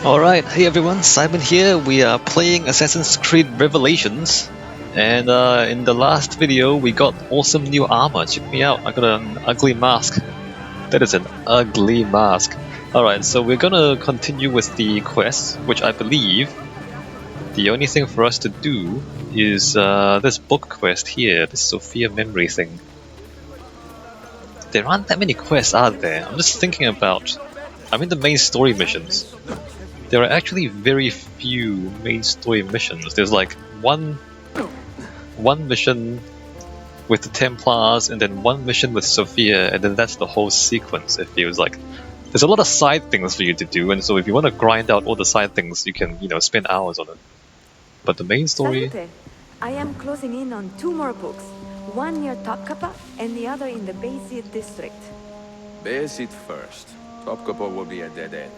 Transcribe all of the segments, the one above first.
Alright, hey everyone, Simon here. We are playing Assassin's Creed Revelations. And in the last video, we got awesome new armor. Check me out, I got an ugly mask. That is an ugly mask. Alright, so we're gonna continue with the quest, which I believe the only thing for us to do is this book quest here, this Sophia memory thing. There aren't that many quests, are there? I'm just thinking about... I'm in the main story missions. There are actually very few main story missions. There's like one mission with the Templars, and then one mission with Sophia, and then that's the whole sequence. It feels like there's a lot of side things for you to do, and so if you want to grind out all the side things, you can, spend hours on it. But the main story. Salute. I am closing in on 2 more books. One near Topkapı and the other in the Bayezid district. Bayezid first. Topkapı will be a dead end.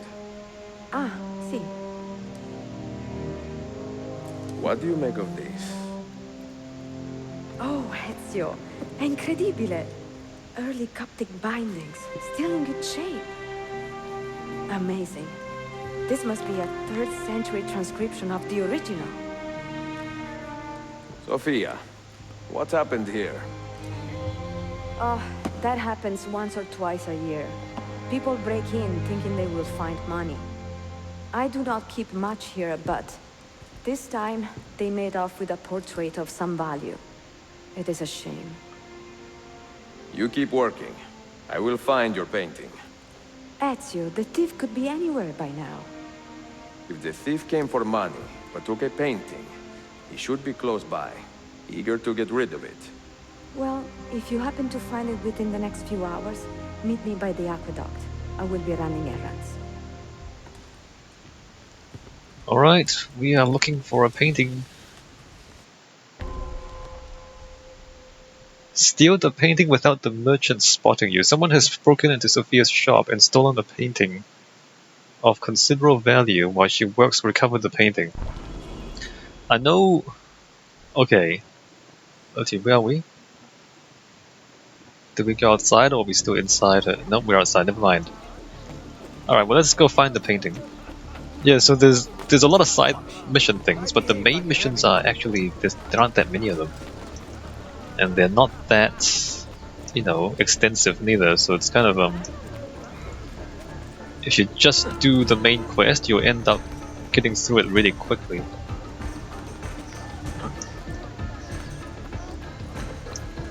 Ah, see. What do you make of these? Oh, Ezio. Incredibile. Early Coptic bindings. Still in good shape. Amazing. This must be a 3rd century transcription of the original. Sophia, what happened here? Oh, that happens once or twice a year. People break in thinking they will find money. I do not keep much here, but this time they made off with a portrait of some value. It is a shame. You keep working. I will find your painting. Ezio, the thief could be anywhere by now. If the thief came for money, but took a painting, he should be close by, eager to get rid of it. Well, if you happen to find it within the next few hours, meet me by the aqueduct. I will be running errands. Alright, we are looking for a painting. Steal the painting without the merchant spotting you. Someone has broken into Sophia's shop and stolen a painting of considerable value while she works to recover the painting. I know... Okay. Let's see, where are we? Did we go outside or are we still inside? No, we're outside, never mind. Alright, well let's go find the painting. Yeah, so there's a lot of side mission things, but the main missions are actually... there aren't that many of them. And they're not that, extensive neither, so it's kind of, if you just do the main quest, you'll end up getting through it really quickly.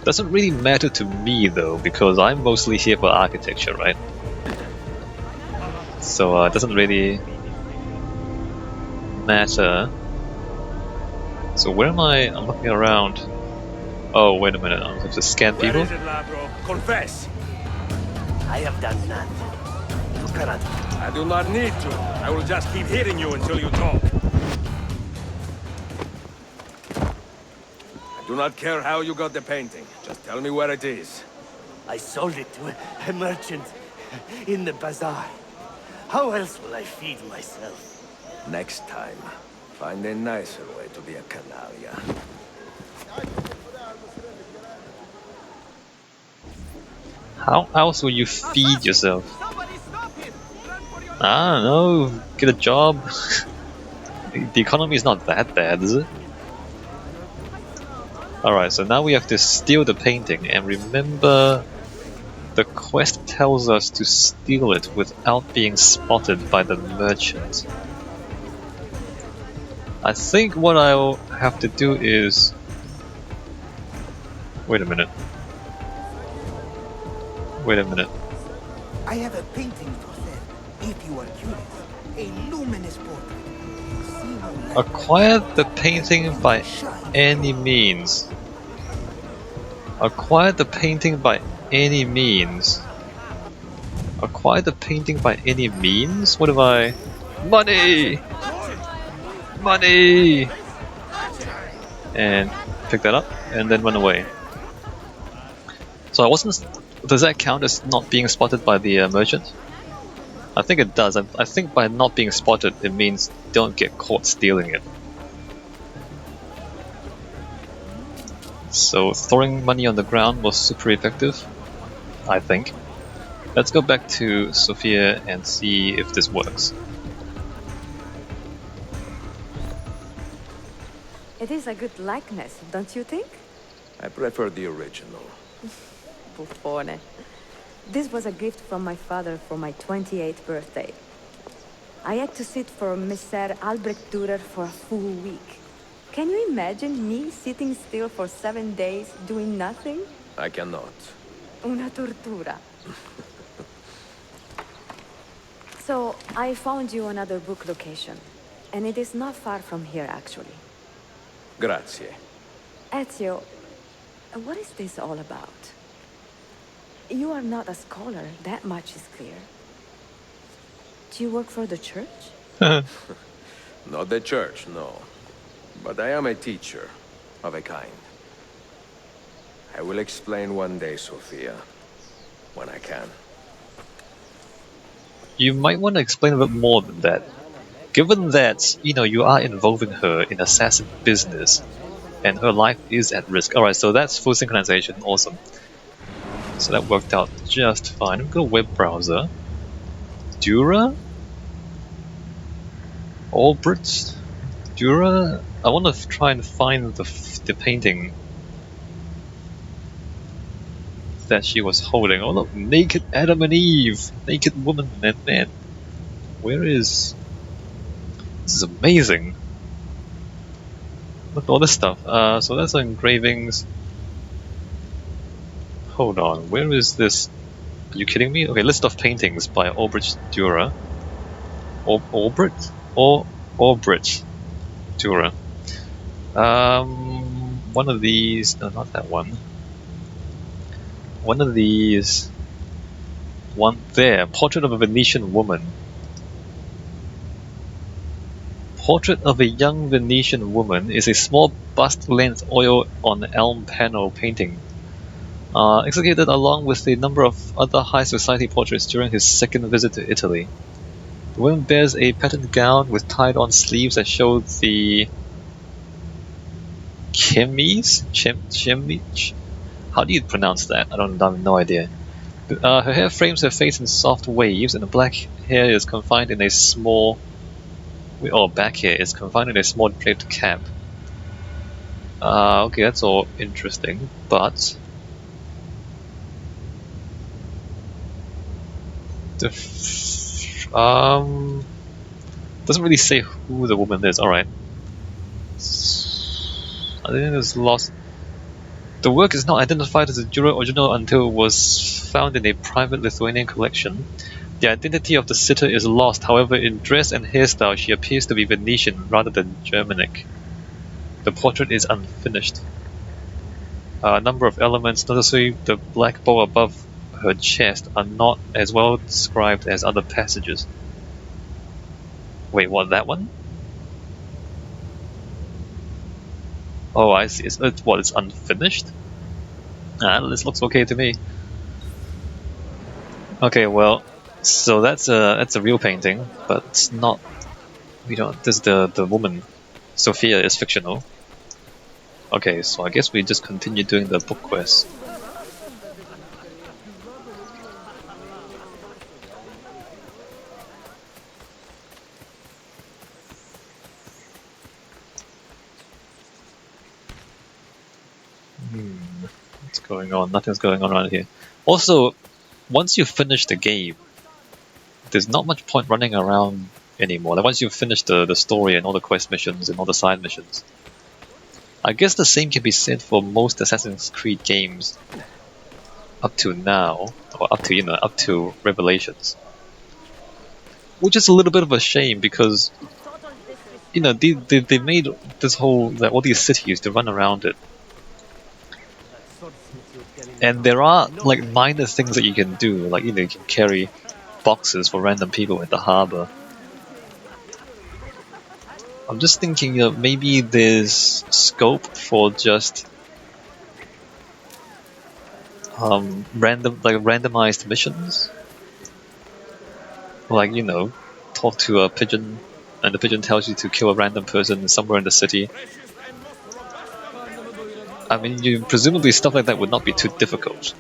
Doesn't really matter to me though, because I'm mostly here for architecture, right? So it doesn't really matter. So where am I? I'm looking around. Oh, wait a minute, I have to scan people? Where is it, Labro? Confess! I have done nothing. You cannot. I do not need to. I will just keep hitting you until you talk. I do not care how you got the painting. Just tell me where it is. I sold it to a merchant in the bazaar. How else will I feed myself? Next time, find a nicer way to be a canalia. How else will you feed yourself? I don't know, get a job. The economy is not that bad, is it? Alright, so now we have to steal the painting, and remember the quest tells us to steal it without being spotted by the merchant. I think what I'll have to do is... Wait a minute. Wait a minute. I have a painting for sale, if you are curious. A luminous portrait. See how light Acquire the painting by any means. Acquire the painting by any means. Acquire the painting by any means? What have I... Money! Money! And pick that up, and then run away. So I wasn't... Does that count as not being spotted by the merchant? I think it does. I think by not being spotted, it means don't get caught stealing it. So throwing money on the ground was super effective, I think. Let's go back to Sophia and see if this works. It is a good likeness, don't you think? I prefer the original. Buffone. This was a gift from my father for my 28th birthday. I had to sit for Messer Albrecht Dürer for a full week. Can you imagine me sitting still for 7 days doing nothing? I cannot. Una tortura. So, I found you another book location. And it is not far from here, actually. Grazie. Ezio, what is this all about? You are not a scholar, that much is clear. Do you work for the church? Not the church, no. But I am a teacher, of a kind. I will explain one day, Sophia. When I can. You might want to explain a bit more than that. Given that, you are involving her in assassin business, and her life is at risk. Alright, so that's full synchronization, awesome. So that worked out just fine. I'm going to web browser. Dura? Albrecht? Dura? I want to try and find the painting that she was holding. Oh look, naked Adam and Eve! Naked woman and man. Where is... This is amazing. Look at all this stuff. So that's engravings. Hold on, where is this? Are you kidding me? Okay, list of paintings by Albrecht Dürer. Albrecht? Albrecht Dürer. One of these... No, not that one. One of these... One there. Portrait of a Venetian woman. Portrait of a young Venetian woman is a small bust-length oil on elm panel painting. Executed along with a number of other high society portraits during his second visit to Italy. The woman bears a patterned gown with tied-on sleeves that show the chemise? How do you pronounce that? I have no idea. Her hair frames her face in soft waves, and the black hair is confined in a small... back hair is confined in a small draped cap. Okay, that's all interesting, but... doesn't really say who the woman is. Alright. I think it's lost. The work is not identified as a Dürer original until it was found in a private Lithuanian collection. The identity of the sitter is lost, however in dress and hairstyle she appears to be Venetian rather than Germanic. The portrait is unfinished. A number of elements, noticeably the black bow above her chest, are not as well described as other passages. Wait, what, that one? Oh, I see. It's unfinished? This looks okay to me. Okay, well, so that's a real painting, but it's not... the woman, Sophia, is fictional. Okay, so I guess we just continue doing the book quest. What's going on? Nothing's going on around here. Also, once you finish the game, there's not much point running around anymore. Like once you've finished the story and all the quest missions and all the side missions. I guess the same can be said for most Assassin's Creed games up to now, or up to Revelations. Which is a little bit of a shame because they made this whole all these cities to run around it. And there are like minor things that you can do, like you can carry boxes for random people in the harbor. I'm just thinking maybe there's scope for just randomized missions. Like talk to a pigeon and the pigeon tells you to kill a random person somewhere in the city. I mean, presumably stuff like that would not be too difficult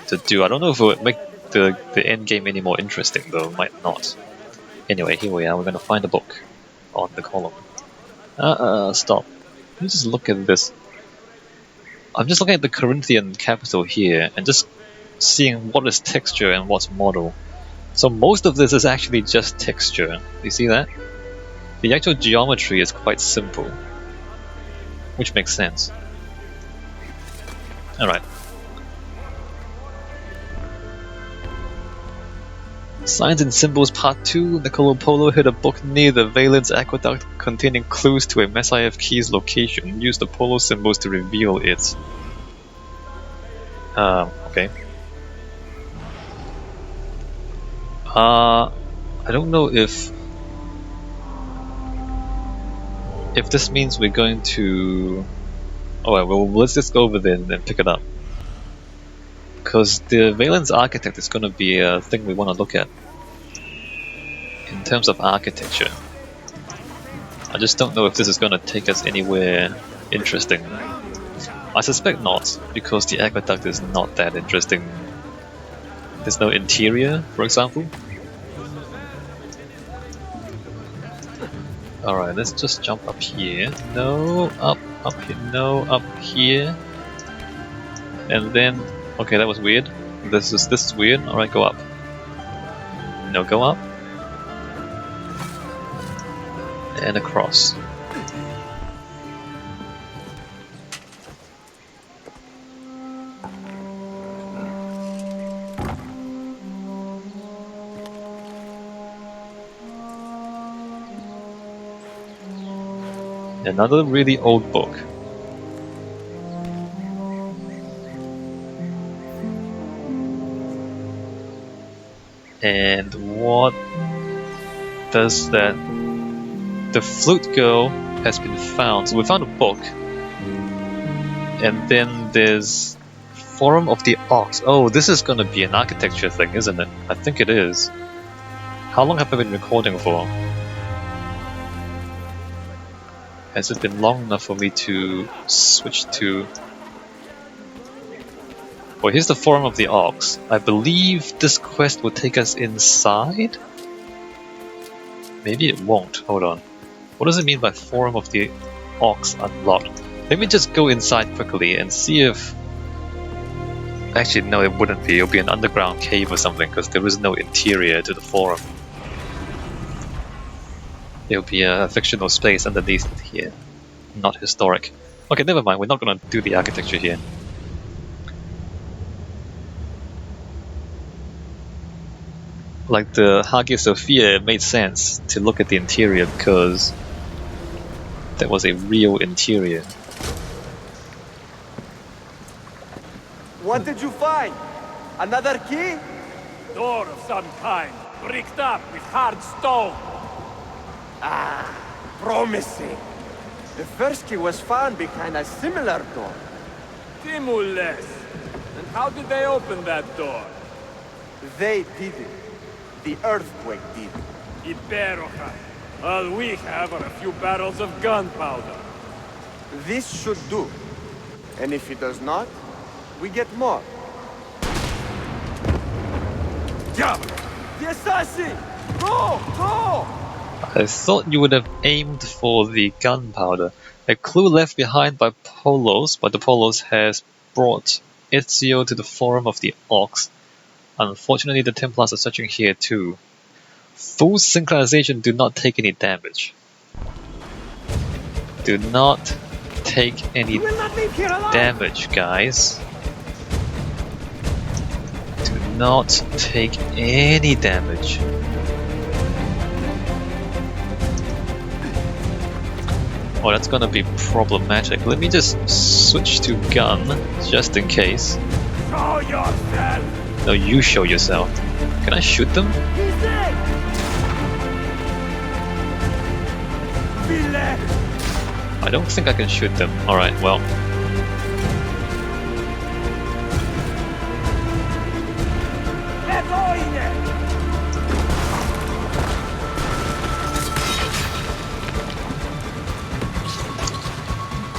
to do. I don't know if it would make the end game any more interesting, though. It might not. Anyway, here we are. We're going to find a book on the column. Stop. Let me just look at this. I'm just looking at the Corinthian capital here and just seeing what is texture and what's model. So most of this is actually just texture. You see that? The actual geometry is quite simple, which makes sense. Alright. Signs and Symbols Part 2. Niccolo Polo hid a book near the Valence Aqueduct containing clues to a Messiah Key's location. Use the Polo symbols to reveal it. Okay. I don't know if this means we're going to... Alright, well, let's just go over there and pick it up. Because the Valence Architect is going to be a thing we want to look at in terms of architecture. I just don't know if this is going to take us anywhere interesting. I suspect not, because the aqueduct is not that interesting. There's no interior, for example. Alright, let's just jump up here. No, up here, no, up here. And then... Okay, that was weird. This is weird. Alright, go up. No, go up. And across. Another really old book. And what does that... The flute girl has been found. So we found a book. And then there's Forum of the Ox. Oh, this is gonna be an architecture thing, isn't it? I think it is. How long have I been recording for? Has it been long enough for me to switch to... Well, here's the Forum of the Ox. I believe this quest will take us inside? Maybe it won't. Hold on. What does it mean by Forum of the Ox unlocked? Let me just go inside quickly and see if... Actually, no, it wouldn't be. It'll be an underground cave or something, because there is no interior to the forum. It'll be a fictional space underneath here, not historic. Okay, never mind, we're not gonna do the architecture here. Like the Hagia Sophia, it made sense to look at the interior because that was a real interior. What did you find? Another key? Door of some kind, bricked up with hard stone. Ah, promising. The first key was found behind a similar door. Timules. And how did they open that door? They did it. The earthquake did. Iberoja. All we have are a few barrels of gunpowder. This should do. And if it does not, we get more. Diablo! The assassin! Go! Go! I thought you would have aimed for the gunpowder. A clue left behind by Polos, but the Polos has brought Ezio to the Forum of the Ox. Unfortunately, the Templars are searching here too. Full synchronization, do not take any damage. Do not take any damage, guys. Do not take any damage. Oh, that's gonna be problematic. Let me just switch to gun, just in case. Show yourself! No, you show yourself. Can I shoot them? He's dead! I don't think I can shoot them. Alright, well.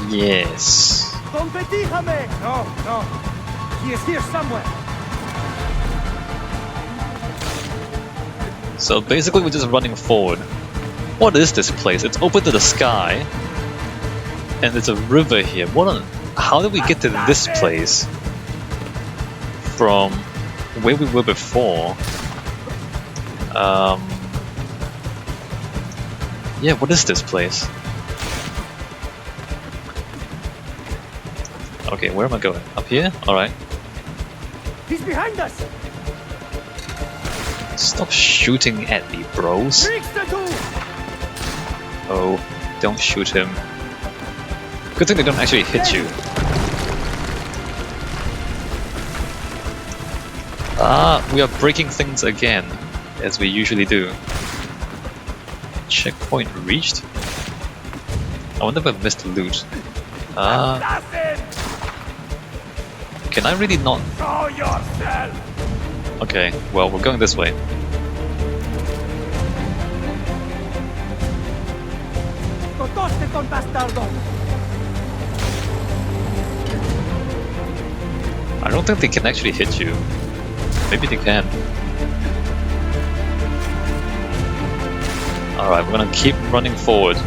Yes. Don Petijame! No, no. He is here somewhere. So basically we're just running forward. What is this place? It's open to the sky. And there's a river here. What on? How did we get to this place from where we were before? Yeah, what is this place? Okay, where am I going? Up here? Alright. He's behind us! Stop shooting at me, bros. Reach the door! Oh, don't shoot him. Good thing they don't actually hit you. Ah, we are breaking things again, as we usually do. Checkpoint reached? I wonder if I missed loot. Ah, can I really not? Show yourself! Okay, well, we're going this way. Totoste con bastardo! I don't think they can actually hit you. Maybe they can. Alright, we're gonna keep running forward.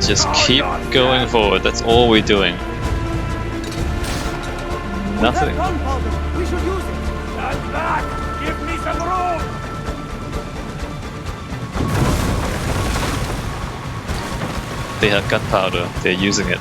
Just keep going forward, that's all we're doing. Nothing. Gunpowder! We should use it! Stand back! Give me some room! They have gunpowder, they're using it.